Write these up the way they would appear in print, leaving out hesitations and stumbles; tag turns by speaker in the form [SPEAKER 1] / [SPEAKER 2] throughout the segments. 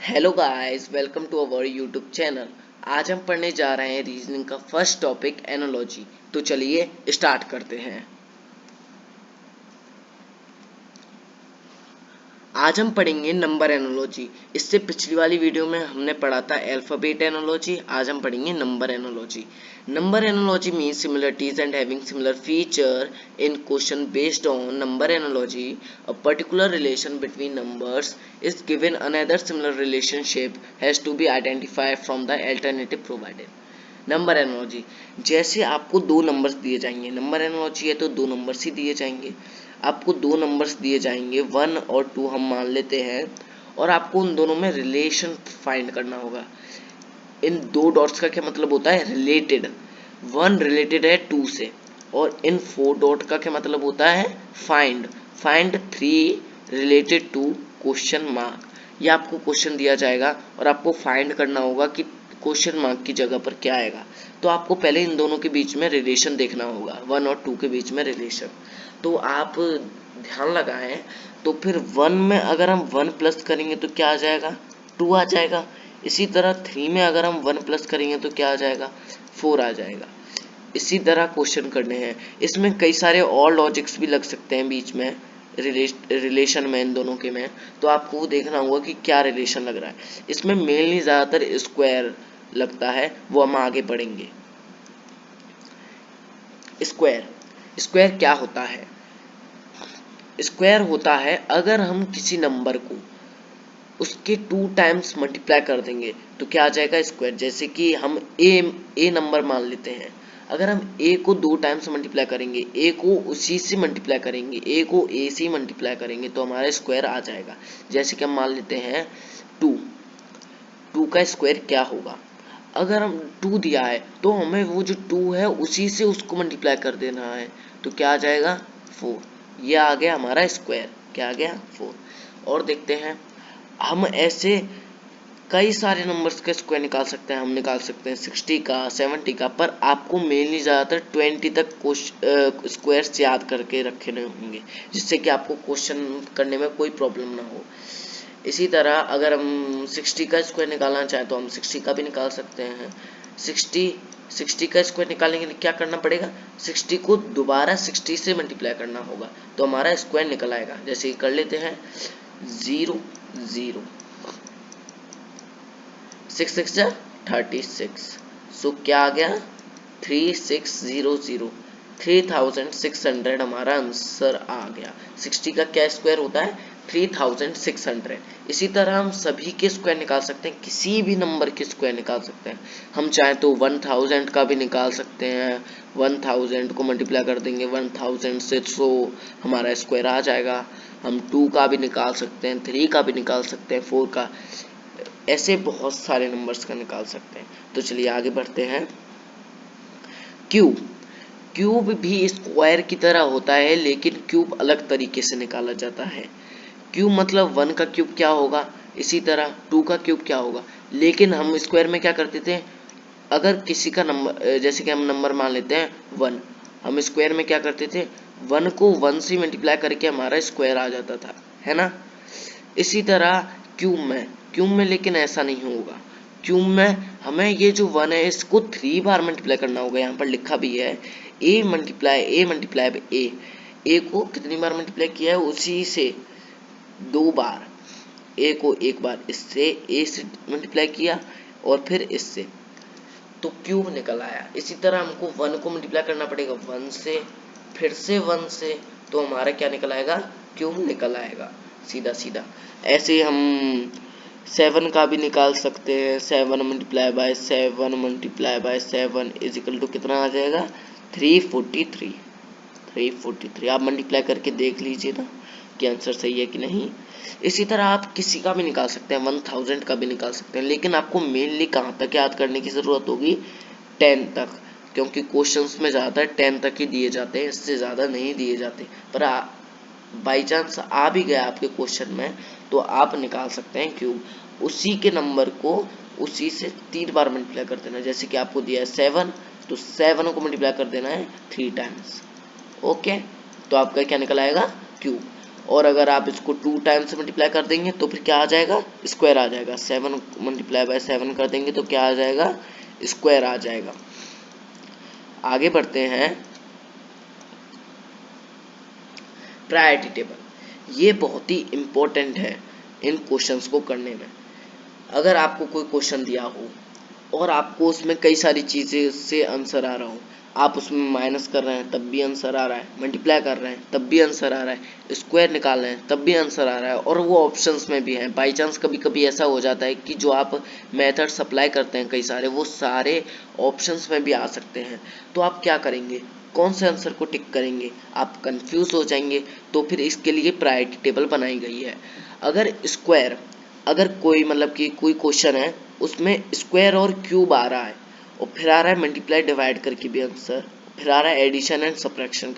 [SPEAKER 1] Hello guys, welcome to our YouTube channel. आज हम पढ़ने जा रहे हैं रीजनिंग का फर्स्ट टॉपिक एनालॉजी। तो चलिए स्टार्ट करते हैं। आज हम पढ़ेंगे नंबर एनालॉजी। इससे पिछली वाली वीडियो में हमने पढ़ा था अल्फाबेट एनालॉजी। आज हम पढ़ेंगे number analogy. Number analogy means similarities and having similar feature in question based on number analogy a particular relation between numbers is given another similar relationship has to be identified from the alternative provided. Number analogy, जैसे आपको दो numbers दिए जाएंगे, number analogy है तो दो numbers ही दिए जाएंगे। आपको दो नंबर्स दिए जाएंगे 1 और 2 हम मान लेते हैं, और आपको उन दोनों में रिलेशन फाइंड करना होगा। इन दो डॉट्स का क्या मतलब होता है? रिलेटेड। 1 रिलेटेड है 2 से, और इन 4 डॉट का क्या मतलब होता है? Find. Find 3 related to question mark. ये आपको क्वेश्चन दिया जाएगा और आपको फाइंड करना होगा कि क्वेश्चन मार्क की जगह पर क्या आएगा। तो आपको पहले इन दोनों के बीच में रिलेशन देखना होगा, 1 और 2 के बीच में रिलेशन। तो आप ध्यान लगाएं, तो फिर 1 में अगर हम 1 प्लस करेंगे तो क्या आ जाएगा? 2 आ जाएगा। इसी तरह 3 में अगर हम 1 प्लस करेंगे तो क्या आ जाएगा? 4 आ जाएगा। इसी तरह क्वेश्चन करने हैं। इसमें कई सारे और लॉजिक्स भी लग सकते हैं बीच में, रिलेशन में, इन दोनों के में। तो आपको वो देखना होगा कि क्या रिलेशन लग रहा है। इसमें मेनली ज़्यादातर स्क्वायर लगता है, वो हम आगे पढ़ेंगे। स्क्वायर, स्क्वायर क्या होता है? स्क्वायर होता है अगर हम किसी नंबर को उसके 2 टाइम्स मल्टीप्लाई कर देंगे तो क्या आ जाएगा? स्क्वायर। जैसे कि हम ए नंबर मान लेते हैं। अगर हम ए को 2 टाइम्स मल्टीप्लाई करेंगे, ए को उसी से मल्टीप्लाई करेंगे, ए को ए से मल्टीप्लाई करेंगे तो हमारा स्क्वायर आ जाएगा। जैसे कि हम मान लेते हैं 2 का स्क्वायर क्या होगा? अगर हम 2 दिया है तो हमें वो जो 2 है उसी से उसको मल्टीप्लाई कर देना है, तो क्या आ जाएगा? 4। ये आ गया हमारा स्क्वायर। क्या आ गया? 4। और देखते हैं, हम ऐसे कई सारे नंबर्स का स्क्वायर निकाल सकते हैं। हम निकाल सकते हैं 60 का, 70 का, पर आपको मेनली ज़्यादातर 20 तक स्क्वायर्स याद करके रखे होंगे, जिससे कि आपको क्वेश्चन करने में कोई प्रॉब्लम ना हो। इसी तरह अगर हम 60 का स्क्वायर निकालना चाहें तो हम 60 का भी निकाल सकते हैं। 60 का स्क्वायर निकालने के लिए क्या करना पड़ेगा? 60 को दोबारा 60 से मल्टीप्लाई करना होगा तो हमारा स्क्वायर निकल आएगा। जैसे कर लेते हैं 0 0, 6 6 36। सो क्या आ गया? 3600, 3600 हमारा आंसर आ गया। 60 का क्या स्क्वायर होता है? 3600। इसी तरह हम सभी के स्क्वायर निकाल सकते हैं, किसी भी नंबर के स्क्वायर निकाल सकते हैं। हम चाहे तो 1000 का भी निकाल सकते हैं। 1000 को मल्टीप्लाई कर देंगे 1000 से, सो हमारा स्क्वायर आ जाएगा। हम 2 का भी निकाल सकते हैं, 3 का भी निकाल सकते हैं, 4 का, ऐसे बहुत सारे नंबर्स का निकाल सकते हैं। तो चलिए आगे बढ़ते हैं। क्यूब, क्यूब भी स्क्वायर की तरह होता है, लेकिन क्यूब अलग तरीके से निकाला जाता है। क्यूब मतलब 1 का क्यूब क्या होगा, इसी तरह 2 का क्यूब क्या होगा। लेकिन हम स्क्वायर में क्या करते थे? अगर किसी का नंबर, जैसे कि हम नंबर मान लेते हैं 1, हम स्क्वायर में क्या करते थे? 1 को 1 से मल्टीप्लाई करके हमारा स्क्वायर आ जाता था, है ना। इसी तरह क्यूब में लेकिन ऐसा नहीं होगा। क्यूब में हमें ये जो 1 है इसको 3 बार मल्टीप्लाई करना होगा। यहाँ पर लिखा भी है ए मल्टीप्लाई ए को कितनी बार मल्टीप्लाई किया है? उसी से 2 बार। ए को एक बार इससे, ए से मल्टीप्लाई किया, और फिर इससे, तो क्यूब निकल आया। इसी तरह हमको 1 को मल्टीप्लाई करना पड़ेगा 1 से, फिर से 1 से, तो हमारा क्या निकल आएगा? क्यूब निकल आएगा, सीधा सीधा। ऐसे हम 7 का भी निकाल सकते हैं। 7 multiply by 7 is equal to कितना आ जाएगा? 343। आप मल्टीप्लाई करके देख लीजिए ना कि आंसर सही है कि नहीं। इसी तरह आप किसी का भी निकाल सकते हैं, 1000 का भी निकाल सकते हैं, लेकिन आपको मेनली कहाँ तक याद करने की ज़रूरत होगी? 10 तक, क्योंकि क्वेश्चंस में ज़्यादातर 10 तक ही दिए जाते हैं, इससे ज़्यादा नहीं दिए जाते। पर बाई चांस आ भी गया आपके क्वेश्चन में तो आप निकाल सकते हैं क्यूब। उसी के नंबर को उसी से 3 बार मल्टीप्लाई कर देना। जैसे कि आपको दिया है 7, तो 7 को मल्टीप्लाई कर देना है 3 टाइम्स। ओके, तो आपका क्या निकल आएगा? क्यूब। और अगर आप इसको 2 टाइम्स मल्टीप्लाई कर देंगे तो फिर क्या आ जाएगा, स्क्वायर आ जाएगा। 7 मल्टीप्लाई बाय 7 कर देंगे तो क्या आ जाएगा, स्क्वायर आ जाएगा। आगे बढ़ते हैं, प्रायोरिटी टेबल। ये बहुत ही इम्पोर्टेंट है इन क्वेश्चंस को करने में। अगर आपको कोई क्वेश्चन दिया हो और आपको उसमें कई सारी चीज़ें से आंसर आ रहा हो, आप उसमें माइनस कर रहे हैं तब भी आंसर आ रहा है, मल्टीप्लाई कर रहे हैं तब भी आंसर आ रहा है, स्क्वायर निकाल रहे हैं तब भी आंसर आ रहा है, और वो ऑप्शंस में भी है। बाई चांस कभी कभी ऐसा हो जाता है कि जो आप मेथड्स अप्लाई करते हैं कई सारे, वो सारे ऑप्शंस में भी आ सकते हैं। तो आप क्या करेंगे, कौन से आंसर को टिक करेंगे, आप कंफ्यूज हो जाएंगे। तो फिर इसके लिए प्रायोरिटी टेबल बनाई गई है। अगर स्क्वायर, अगर कोई मतलब कि कोई क्वेश्चन है उसमें स्क्वायर और क्यूब आ रहा है और फिर आ रहा है मल्टीप्लाई डिवाइड करके भी आंसर, फिर आ रहा है एडिशन एंड सब्ट्रैक्शन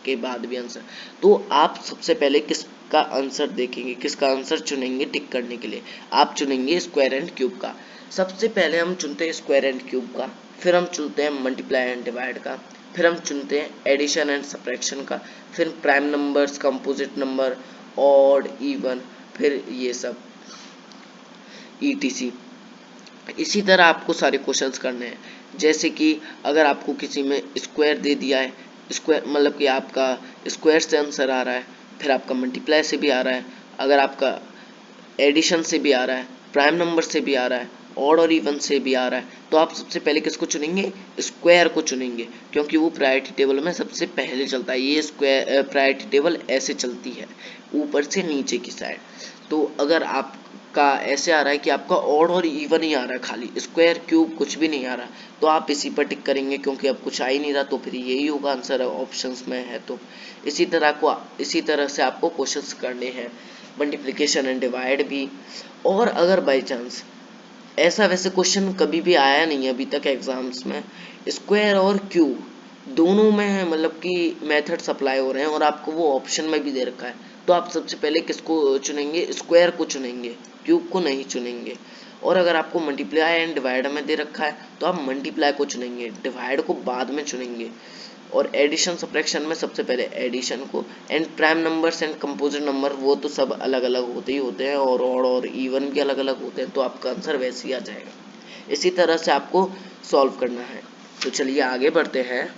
[SPEAKER 1] के बाद भी आंसर, तो आप सबसे पहले किसका आंसर देखेंगे, किसका आंसर चुनेंगे टिक करने के लिए। आप चुनेंगे स्क्वायर एंड क्यूब का। सबसे पहले हम चुनते हैं स्क्वायर एंड क्यूब का, फिर हम चुनते हैं मल्टीप्लाई एंड डिवाइड का, फिर हम चुनते हैं एडिशन एंड सब्ट्रैक्शन का, फिर prime numbers, composite number, odd, even, फिर ये सब ETC। इसी तरह आपको सारे क्वेश्चंस करने हैं। जैसे कि अगर आपको किसी में स्क्वायर दे दिया है, स्क्वायर मतलब कि आपका स्क्वायर से आंसर आ रहा है, फिर आपका मल्टीप्लाई से भी आ रहा है, अगर आपका एडिशन से भी आ रहा है, प्राइम नंबर से भी आ रहा है, ऑड और इवन से भी आ रहा है, तो आप सबसे पहले किसको चुनेंगे, स्क्वायर को चुनेंगे, क्योंकि वो प्रायोरिटी टेबल में सबसे पहले चलता है। ये स्क्वायर प्रायोरिटी टेबल ऐसे चलती है, ऊपर से नीचे की साइड। तो अगर आपका ऐसे आ रहा है कि आपका ऑड और इवन ही आ रहा है, खाली स्क्वायर क्यूब कुछ भी नहीं आ रहा, तो आप इसी पर टिक करेंगे, क्योंकि अब कुछ आ ही नहीं रहा, तो फिर यही होगा आंसर ऑप्शंस में है। तो इसी तरह से आपको क्वेश्चंस करने हैं, मल्टीप्लिकेशन एंड डिवाइड भी। और अगर बाई चांस ऐसा वैसे क्वेश्चन कभी भी आया नहीं है अभी तक एग्जाम्स में, स्क्वायर और क्यूब दोनों में मतलब कि मेथड्स अप्लाई हो रहे हैं और आपको वो ऑप्शन में भी दे रखा है, तो आप सबसे पहले किसको चुनेंगे, स्क्वायर को चुनेंगे, क्यूब को नहीं चुनेंगे। और अगर आपको मल्टीप्लाई एंड डिवाइड में दे रखा है तो आप मल्टीप्लाई को चुनेंगे, डिवाइड को बाद में चुनेंगे। और एडिशन सब्ट्रैक्शन में सबसे पहले एडिशन को। And prime numbers and composite number वो तो सब अलग अलग होते ही होते हैं, और ऑड और इवन भी अलग अलग होते हैं, तो आपका आंसर वैसे ही आ जाएगा। इसी तरह से आपको सॉल्व करना है। तो चलिए आगे बढ़ते हैं,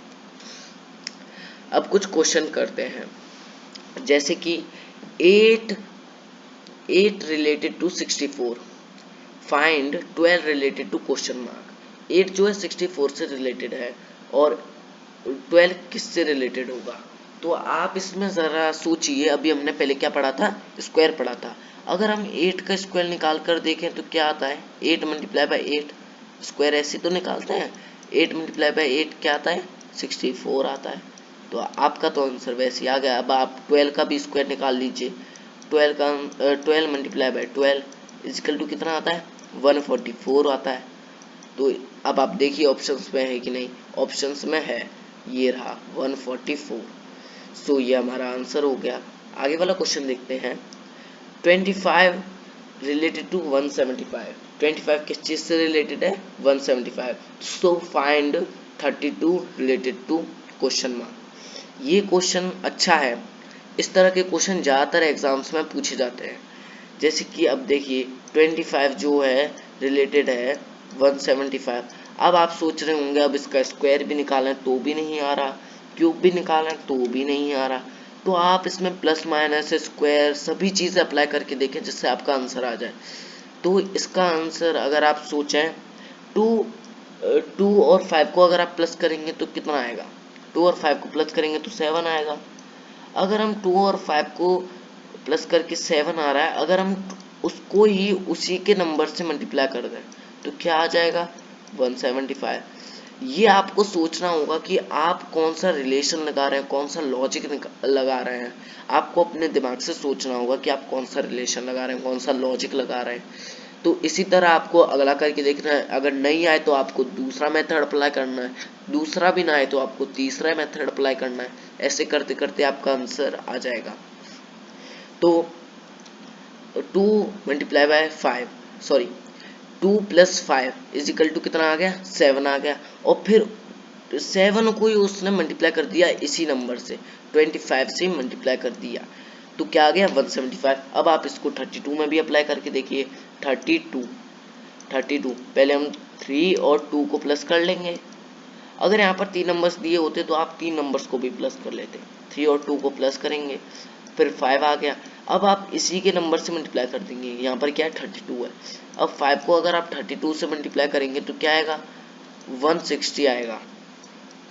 [SPEAKER 1] अब कुछ क्वेश्चन करते हैं। जैसे कि 8 related to 64, find 12 related to question mark. 8 जो है 64 से रिलेटेड है और 12 किससे रिलेटेड होगा। तो आप इसमें ज़रा सोचिए, अभी हमने पहले क्या पढ़ा था, स्क्वायर पढ़ा था। अगर हम 8 का स्क्वायर निकाल कर देखें तो क्या आता है, 8 मल्टीप्लाई बाई 8, स्क्वायर ऐसे तो निकालते हैं, 8 मल्टीप्लाई बाई 8 क्या आता है, 64 आता है। तो आपका तो आंसर वैसे ही आ गया। अब आप 12 का भी स्क्वायर निकाल लीजिए। 12 मल्टीप्लाई बाई 12 इजिकल टू कितना आता है, 144 आता है। तो अब आप देखिए ऑप्शंस में है कि नहीं, ऑप्शंस में है, ये रहा 144। सो ये हमारा आंसर हो गया। आगे वाला क्वेश्चन देखते हैं, 25 रिलेटेड टू 175। 25 किस चीज से रिलेटेड है, 175। So find 32 related to question mark. ये क्वेश्चन अच्छा है, इस तरह के क्वेश्चन ज़्यादातर एग्जाम्स में पूछे जाते हैं। जैसे कि अब देखिए 25 जो है रिलेटेड है 175। अब आप सोच रहे होंगे अब इसका स्क्वायर भी निकालें तो भी नहीं आ रहा, क्यूब भी निकालें तो भी नहीं आ रहा, तो आप इसमें प्लस माइनस स्क्वायर सभी चीज़ें अप्लाई करके देखें जिससे आपका आंसर आ जाए। तो इसका आंसर अगर आप सोचें, 2 और 5 को अगर आप प्लस करेंगे तो कितना आएगा, 2 और 5 को प्लस करेंगे तो 7 आएगा। अगर हम 2 और 5 को प्लस करके 7 आ रहा है, अगर हम उसको ही उसी के नंबर से मल्टीप्लाई कर दें तो क्या आ जाएगा, 175। ये आपको सोचना होगा कि आप कौन सा रिलेशन लगा रहे हैं, कौन सा लॉजिक लगा रहे हैं। आपको अपने दिमाग से सोचना होगा कि आप कौन सा रिलेशन लगा रहे हैं, कौन सा लॉजिक लगा रहे हैं। तो इसी तरह आपको अगला करके देखना है, अगर नहीं आए तो आपको दूसरा मेथड अप्लाई करना है, दूसरा भी ना आए तो आपको तीसरा मेथड अप्लाई करना है। ऐसे करते करते आपका आंसर आ जाएगा। तो 2 multiply by 5, sorry 2 plus 5 is equal to कितना आ गया, 7 आ गया। और फिर 7 को ही उसने मल्टीप्लाई कर दिया इसी नंबर से, 25 से मल्टीप्लाई कर दिया। तो क्या आ गया 175। अब आप इसको 32 में भी अप्लाई करके देखिए। 32 पहले हम 3 और 2 को प्लस कर लेंगे। अगर यहाँ पर 3 नंबर्स दिए होते तो आप 3 नंबर्स को भी प्लस कर लेते। 3 और 2 को प्लस करेंगे, फिर 5 आ गया। अब आप इसी के नंबर से मल्टीप्लाई कर देंगे। यहाँ पर क्या है 32 है। अब 5 को अगर आप 32 से मल्टीप्लाई करेंगे तो क्या आएगा 160 आएगा।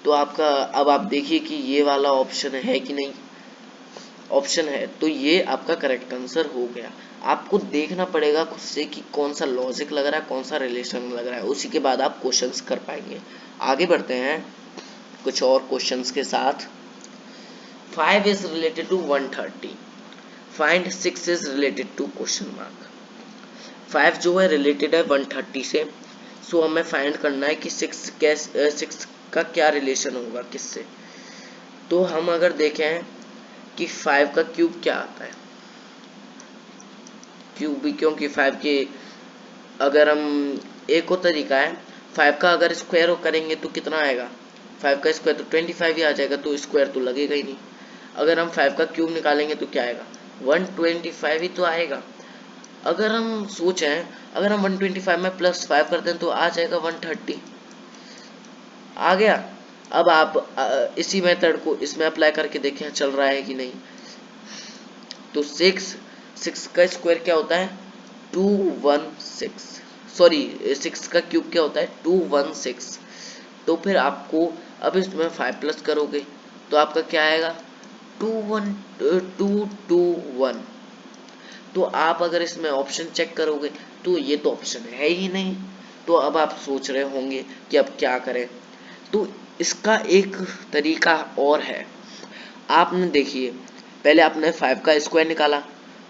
[SPEAKER 1] तो आपका अब आप देखिए कि ये वाला ऑप्शन है कि नहीं, ऑप्शन है, तो ये आपका करेक्ट आंसर हो गया। आपको देखना पड़ेगा खुद से कि कौन सा लॉजिक लग रहा है, कौन सा रिलेशन लग रहा है, उसी के बाद आप क्वेश्चंस कर पाएंगे। आगे बढ़ते हैं कुछ और क्वेश्चंस के साथ। 5 is related to 130, find 6 is related to question mark। 5 जो है रिलेटेड है 130 से, सो हमें फाइंड करना है कि 6 का क्या रिलेशन होगा किससे। तो हम अगर देखें कि 5 का क्यूब क्या आता है, क्यूब भी, क्योंकि 5 के अगर हम एक और तरीका है, 5 का अगर स्क्वायर करेंगे तो कितना आएगा, 5 का स्क्वायर तो 25 ही आ जाएगा, तो स्क्वायर तो लगेगा ही नहीं। अगर हम 5 का क्यूब निकालेंगे तो क्या आएगा 125 ही तो आएगा। अगर हम सोचें, अगर हम 125 में +5 कर दें तो आ जाएगा 130, आ गया। अब आप इसी मेथड को इसमें अप्लाई करके देखें चल रहा है कि नहीं। तो 6 का स्क्वायर क्या होता है 216, सॉरी 6 का क्यूब क्या होता है 216। तो फिर आपको अब इसमें 5 प्लस करोगे तो आपका क्या आएगा 221। तो आप अगर इसमें ऑप्शन चेक करोगे तो ये तो ऑप्शन है ही नहीं। तो अब आप सोच रहे होंगे कि अब क्या करें। तो इसका एक तरीका और है। आपने देखिए, पहले आपने 5 का स्क्वायर निकाला,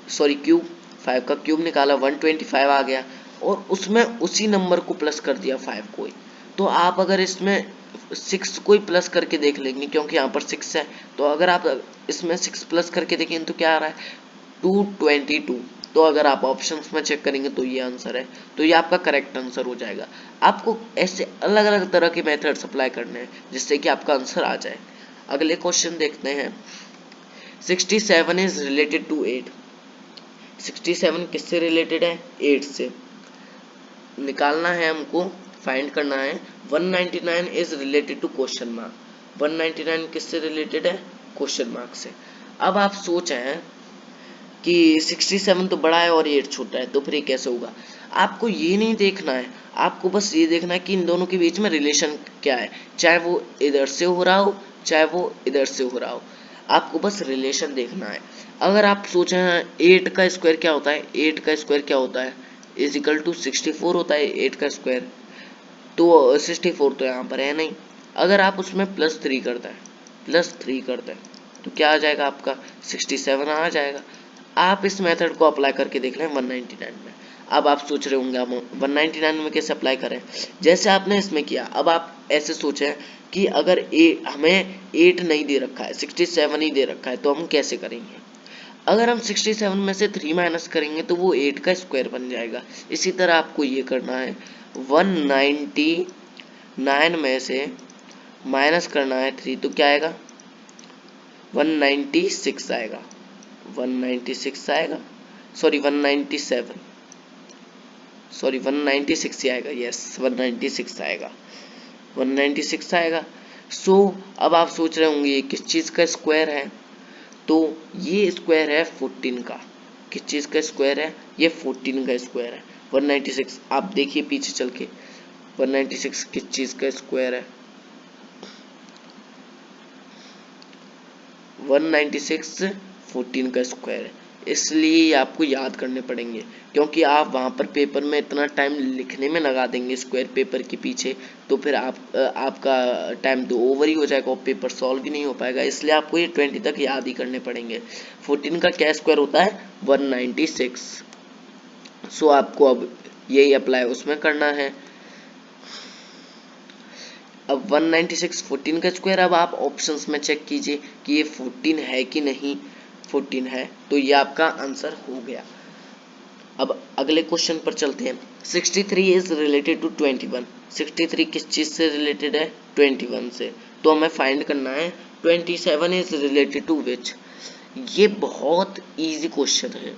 [SPEAKER 1] सॉरी क्यूब, 5 का क्यूब निकाला 125 आ गया, और उसमें उसी नंबर को प्लस कर दिया 5 को ही। तो आप अगर इसमें 6 को ही प्लस करके देख लेंगे, क्योंकि यहाँ पर 6 है, तो अगर आप इसमें 6 प्लस करके देखेंगे तो क्या आ रहा है 222। तो अगर आप ऑप्शंस में चेक करेंगे तो ये आंसर है, तो ये आपका करेक्ट आंसर हो जाएगा। आपको ऐसे अलग अलग तरह के मेथड्स अप्लाई करने हैं जिससे कि आपका आंसर आ जाए। अगले क्वेश्चन देखते हैं। 67 इज रिलेटेड टू 8। 67 किससे रिलेटेड है 8 से। निकालना है हमको, फाइंड करना है। 199 is related to question mark. 199 किससे रिलेटेड है क्वेश्चन मार्क से। अब आप सोच हैं कि 67 तो बड़ा है और 8 छोटा है, तो फिर ये कैसे होगा। आपको ये नहीं देखना है, आपको बस ये देखना है कि इन दोनों के बीच में रिलेशन क्या है, चाहे वो इधर से हो रहा हो चाहे वो इधर से हो रहा हो, आपको बस रिलेशन देखना है। अगर आप सोचें 8 का स्क्वायर क्या होता है, 8 का स्क्वायर क्या होता है इजिकल टू 64 होता है 8 का स्क्वायर, तो 64 तो यहाँ पर है नहीं। अगर आप उसमें +3 करते हैं, +3 करते हैं तो क्या आ जाएगा आपका 67 आ जाएगा। आप इस मेथड को अप्लाई करके देख लें 199 में। अब आप सोच रहे होंगे हम 199 में कैसे अप्लाई करें, जैसे आपने इसमें किया। अब आप ऐसे सोचें कि अगर हमें 8 नहीं दे रखा है 67 ही दे रखा है, तो हम कैसे करेंगे। अगर हम 67 में से 3 माइनस करेंगे तो वो 8 का स्क्वायर बन जाएगा। इसी तरह आपको ये करना है, 199 में से माइनस करना है 3, तो क्या आएगा 196 आएगा, 196 आएगा, सॉरी 197, सॉरी 196 ही आएगा, यस 196 आएगा, 196 आएगा। सो अब आप सोच रहे होंगे ये किस चीज़ का स्क्वायर है, तो ये स्क्वायर है 14 का। किस चीज़ का स्क्वायर है, ये 14 का स्क्वायर है 196। आप देखिए पीछे चल के 196 किस चीज़ का स्क्वायर है, 196 14 का स्क्वायर है। इसलिए आपको याद करने पड़ेंगे, क्योंकि आप वहाँ पर पेपर में इतना टाइम लिखने में लगा देंगे स्क्वायर पेपर के पीछे, तो फिर आपका टाइम तो ओवर ही हो जाएगा और पेपर सॉल्व भी नहीं हो पाएगा। इसलिए आपको ये 20 तक याद ही करने पड़ेंगे। 14 का क्या स्क्वायर होता है 196। सो आपको अब यही अप्लाई उसमें करना है। अब 196 14 का स्क्वायर, अब आप ऑप्शंस में चेक कीजिए कि ये 14 है कि नहीं, 14 है, तो ये आपका आंसर हो गया। अब अगले क्वेश्चन पर चलते हैं। 63 इज रिलेटेड टू 21। 63 किस चीज़ से रिलेटेड है 21 से, तो हमें फाइंड करना है 27 इज रिलेटेड टू विच। ये बहुत इजी क्वेश्चन है,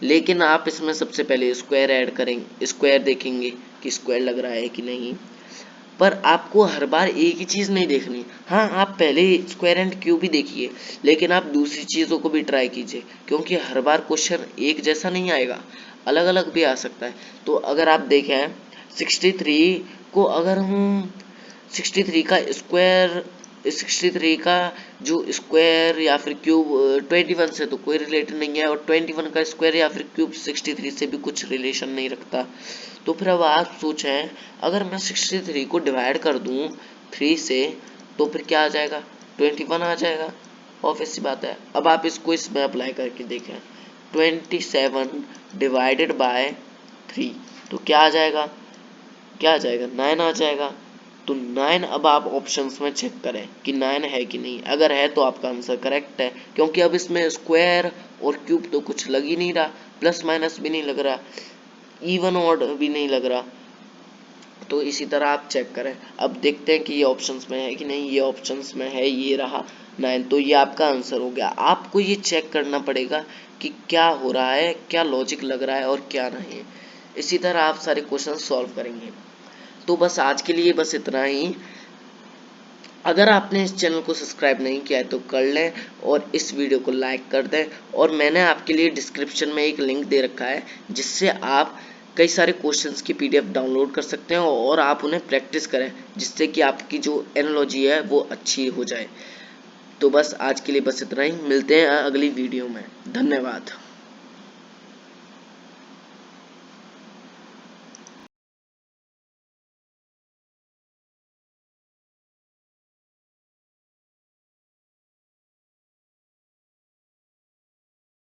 [SPEAKER 1] लेकिन आप इसमें सबसे पहले स्क्वायर ऐड करेंगे, स्क्वायर देखेंगे कि स्क्वायर लग रहा है कि नहीं। पर आपको हर बार एक ही चीज़ नहीं देखनी। हाँ, आप पहले स्क्वायर एंड क्यूब भी देखिए, लेकिन आप दूसरी चीज़ों को भी ट्राई कीजिए, क्योंकि हर बार क्वेश्चन एक जैसा नहीं आएगा, अलग अलग भी आ सकता है। तो अगर आप देखें 63 को, अगर हम 63 का स्क्वायर, 63 का जो स्क्वायर या फिर क्यूब 21 से तो कोई रिलेटेड नहीं है, और 21 का स्क्वायर या फिर क्यूब 63 से भी कुछ रिलेशन नहीं रखता। तो फिर अब आप सोचें, अगर मैं 63 को डिवाइड कर दूं 3 से, तो फिर क्या आ जाएगा, 21 आ जाएगा। ऑब्वियस सी बात है। अब आप इसको इसमें अप्लाई करके देखें, 27 डिवाइडेड बाय 3, तो क्या आ जाएगा, क्या आ जाएगा, 9 आ जाएगा। तो 9, अब आप ऑप्शंस में चेक करें कि 9 है कि नहीं। अगर है तो आपका आंसर करेक्ट है, क्योंकि अब इसमें स्क्वायर और क्यूब तो कुछ लग ही नहीं रहा, प्लस माइनस भी नहीं लग रहा, इवन ऑड भी नहीं लग रहा। तो इसी तरह आप चेक करें। अब देखते हैं कि ये ऑप्शंस में है कि नहीं। ये ऑप्शंस में है, ये रहा 9, तो ये आपका आंसर हो गया। आपको ये चेक करना पड़ेगा कि क्या हो रहा है, क्या लॉजिक लग रहा है और क्या नहीं। इसी तरह आप सारे क्वेश्चन सॉल्व करेंगे। तो बस आज के लिए बस इतना ही। अगर आपने इस चैनल को सब्सक्राइब नहीं किया है तो कर लें, और इस वीडियो को लाइक कर दें। और मैंने आपके लिए डिस्क्रिप्शन में एक लिंक दे रखा है, जिससे आप कई सारे क्वेश्चंस की पीडीएफ डाउनलोड कर सकते हैं और आप उन्हें प्रैक्टिस करें, जिससे कि आपकी जो एनालॉजी है वो अच्छी हो जाए। तो बस आज के लिए बस इतना ही। मिलते हैं अगली वीडियो में। धन्यवाद।